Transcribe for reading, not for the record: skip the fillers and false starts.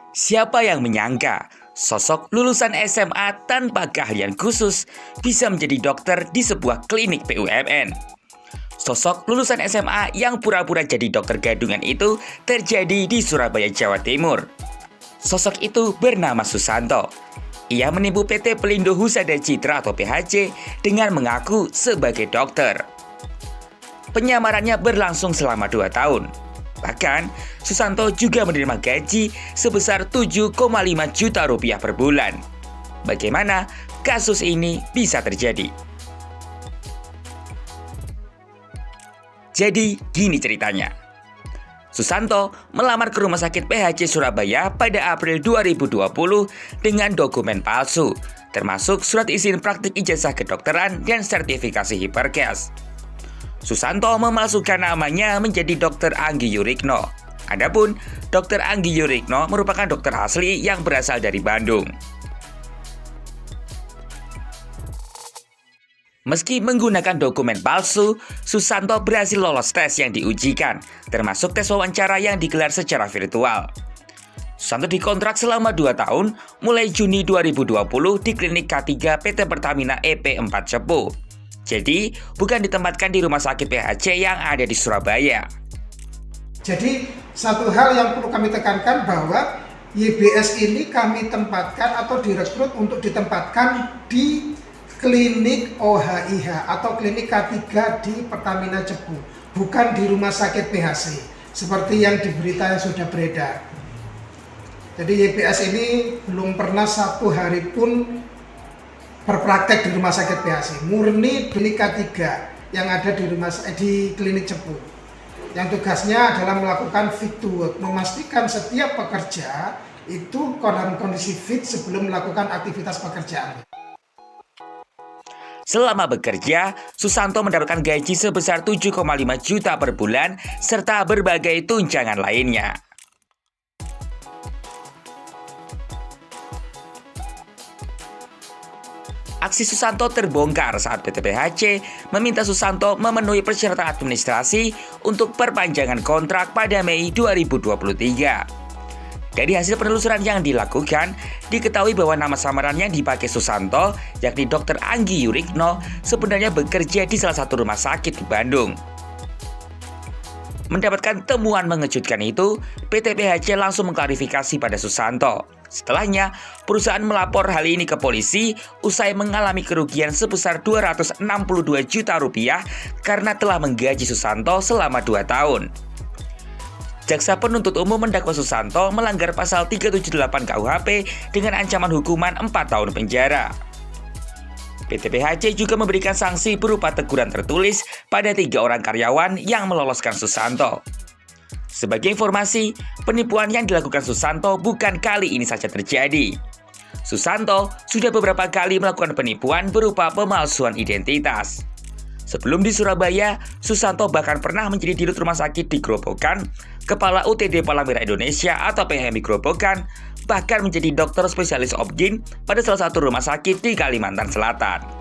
Siapa yang menyangka sosok lulusan SMA tanpa keahlian khusus bisa menjadi dokter di sebuah klinik BUMN? Sosok lulusan SMA yang pura-pura jadi dokter gadungan itu terjadi di Surabaya, Jawa Timur. Sosok itu bernama Susanto. Ia menipu PT Pelindo Husada Citra atau PHC dengan mengaku sebagai dokter. Penyamarannya berlangsung selama 2 tahun. Bahkan, Susanto juga menerima gaji sebesar 7,5 juta rupiah per bulan. Bagaimana kasus ini bisa terjadi? Jadi, gini ceritanya. Susanto melamar ke Rumah Sakit PHC Surabaya pada April 2020 dengan dokumen palsu, termasuk surat izin praktik ijazah kedokteran dan sertifikasi Hiperkes. Susanto memalsukan namanya menjadi Dr. Anggi Yurikno. Adapun Dr. Anggi Yurikno merupakan dokter asli yang berasal dari Bandung. Meski menggunakan dokumen palsu, Susanto berhasil lolos tes yang diujikan, termasuk tes wawancara yang digelar secara virtual. Susanto dikontrak selama 2 tahun, mulai Juni 2020 di klinik K3 PT Pertamina EP 4 Cepu. Jadi, bukan ditempatkan di rumah sakit PHC yang ada di Surabaya. Jadi, satu hal yang perlu kami tekankan bahwa YBS ini kami tempatkan atau direkrut untuk ditempatkan di klinik OHIH atau klinik K3 di Pertamina Cepu, bukan di rumah sakit PHC, seperti yang di berita yang sudah beredar. Jadi YBS ini belum pernah 1 hari pun berpraktek di rumah sakit PHC, murni klinik K3 yang ada di klinik Cepu. Yang tugasnya adalah melakukan fit to work, memastikan setiap pekerja itu dalam kondisi fit sebelum melakukan aktivitas pekerjaan. Selama bekerja, Susanto mendapatkan gaji sebesar 7,5 juta per bulan serta berbagai tunjangan lainnya. Aksi Susanto terbongkar saat PT PHC meminta Susanto memenuhi persyaratan administrasi untuk perpanjangan kontrak pada Mei 2023. Dari hasil penelusuran yang dilakukan, diketahui bahwa nama samaran yang dipakai Susanto, yakni Dr. Anggi Yurikno, sebenarnya bekerja di salah satu rumah sakit di Bandung. Mendapatkan temuan mengejutkan itu, PT PHC langsung mengklarifikasi pada Susanto. Setelahnya, perusahaan melapor hal ini ke polisi usai mengalami kerugian sebesar 262 juta rupiah karena telah menggaji Susanto selama 2 tahun. Jaksa penuntut umum mendakwa Susanto melanggar pasal 378 KUHP dengan ancaman hukuman 4 tahun penjara. PT PHC juga memberikan sanksi berupa teguran tertulis pada 3 orang karyawan yang meloloskan Susanto. Sebagai informasi, penipuan yang dilakukan Susanto bukan kali ini saja terjadi. Susanto sudah beberapa kali melakukan penipuan berupa pemalsuan identitas. Sebelum di Surabaya, Susanto bahkan pernah menjadi dirut rumah sakit di Grobogan, kepala UTD Palang Merah Indonesia atau PMI Grobogan, bahkan menjadi dokter spesialis obgyn pada salah satu rumah sakit di Kalimantan Selatan.